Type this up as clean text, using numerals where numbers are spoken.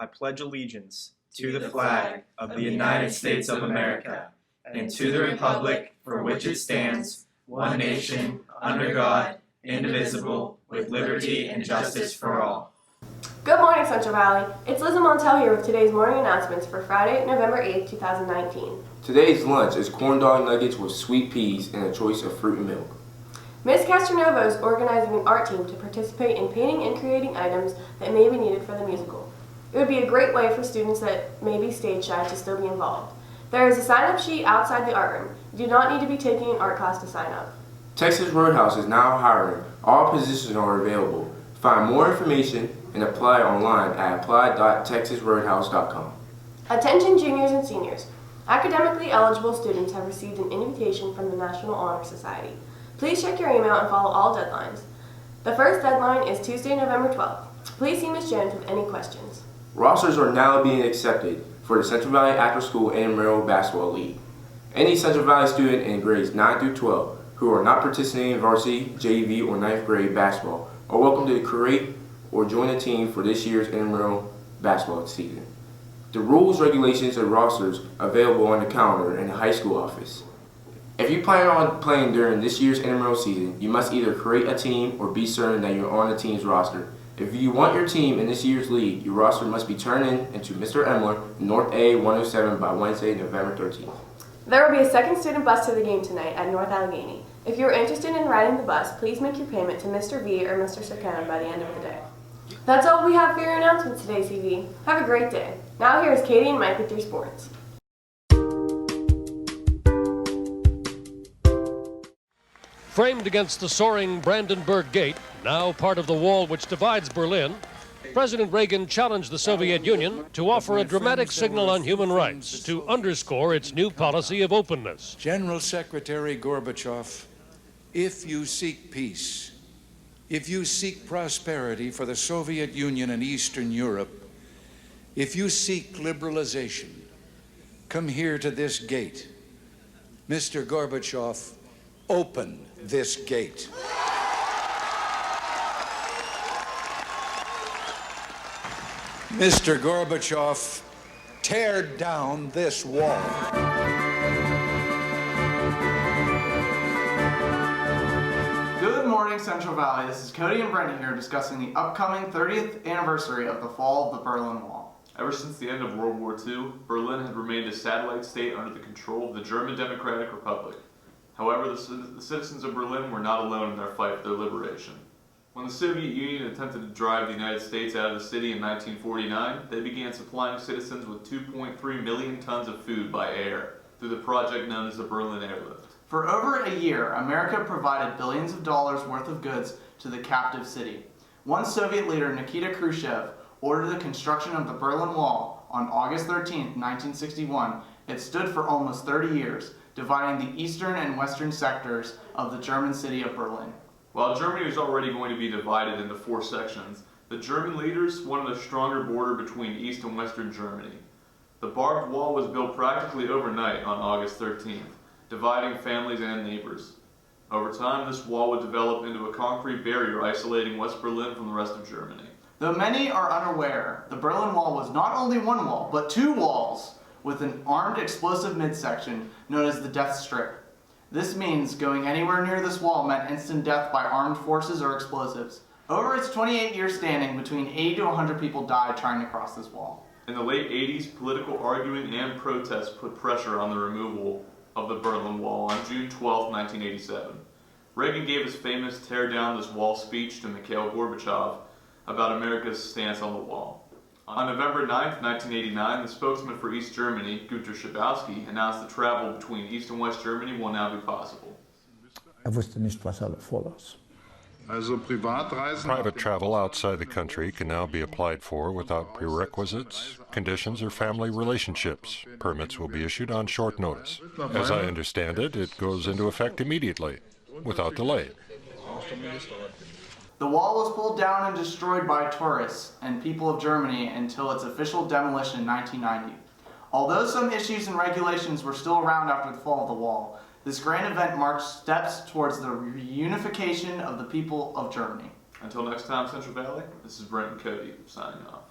I pledge allegiance to the flag of the United States of America and to the republic for which it stands, one nation, under God, indivisible, with liberty and justice for all. Good morning, Central Valley. It's Liz Montel here with today's morning announcements for Friday, November 8, 2019. Today's lunch is corn dog nuggets with sweet peas and a choice of fruit and milk. Ms. Castronovo is organizing an art team to participate in painting and creating items that may be needed for the musical. It would be a great way for students that may be stage shy to still be involved. There is a sign-up sheet outside the art room. You do not need to be taking an art class to sign up. Texas Roadhouse is now hiring. All positions are available. Find more information and apply online at apply.texasroadhouse.com. Attention juniors and seniors. Academically eligible students have received an invitation from the National Honor Society. Please check your email and follow all deadlines. The first deadline is Tuesday, November 12th. Please see Ms. Jones with any questions. Rosters are now being accepted for the Central Valley After School Intramural Basketball League. Any Central Valley student in grades 9 through 12 who are not participating in varsity, JV, or 9th grade basketball are welcome to create or join a team for this year's intramural basketball season. The rules, regulations, and rosters are available on the calendar in the high school office. If you plan on playing during this year's intramural season, you must either create a team or be certain that you're on the team's roster. If you want your team in this year's league, your roster must be turned into Mr. Emler, North A 107 by Wednesday, November 13th. There will be a second student bus to the game tonight at North Allegheny. If you are interested in riding the bus, please make your payment to Mr. V or Mr. Sakana by the end of the day. That's all we have for your announcements today, CV. Have a great day. Now here is Katie and Mike with your sports. Framed against the soaring Brandenburg Gate, now part of the wall which divides Berlin, President Reagan challenged the Soviet Union to offer a dramatic signal on human rights to underscore its new policy of openness. General Secretary Gorbachev, if you seek peace, if you seek prosperity for the Soviet Union and Eastern Europe, if you seek liberalization, come here to this gate. Mr. Gorbachev, open this gate. Mr. Gorbachev, tear down this wall. Good morning, Central Valley. This is Cody and Brent here discussing the upcoming 30th anniversary of the fall of the Berlin Wall. Ever since the end of World War II, Berlin had remained a satellite state under the control of the German Democratic Republic. However, the citizens of Berlin were not alone in their fight for their liberation. When the Soviet Union attempted to drive the United States out of the city in 1949, they began supplying citizens with 2.3 million tons of food by air through the project known as the Berlin Airlift. For over a year, America provided billions of dollars worth of goods to the captive city. One Soviet leader, Nikita Khrushchev, ordered the construction of the Berlin Wall on August 13, 1961. It stood for almost 30 years, dividing the eastern and western sectors of the German city of Berlin. While Germany was already going to be divided into 4 sections, the German leaders wanted a stronger border between East and Western Germany. The barbed wall was built practically overnight on August 13th, dividing families and neighbors. Over time, this wall would develop into a concrete barrier isolating West Berlin from the rest of Germany. Though many are unaware, the Berlin Wall was not only one wall, but 2 walls with an armed explosive midsection known as the Death Strip. This means going anywhere near this wall meant instant death by armed forces or explosives. Over its 28-year standing, between 80 to 100 people died trying to cross this wall. In the late 80s, political arguing and protests put pressure on the removal of the Berlin Wall on June 12, 1987. Reagan gave his famous Tear Down This Wall speech to Mikhail Gorbachev about America's stance on the wall. On November 9, 1989, the spokesman for East Germany, Günter Schabowski, announced that travel between East and West Germany will now be possible. Wusste nicht, was vorlas. Private travel outside the country can now be applied for without prerequisites, conditions, or family relationships. Permits will be issued on short notice. As I understand it, it goes into effect immediately, without delay. The wall was pulled down and destroyed by tourists and people of Germany until its official demolition in 1990. Although some issues and regulations were still around after the fall of the wall, this grand event marked steps towards the reunification of the people of Germany. Until next time, Central Valley, this is Brent and Cody signing off.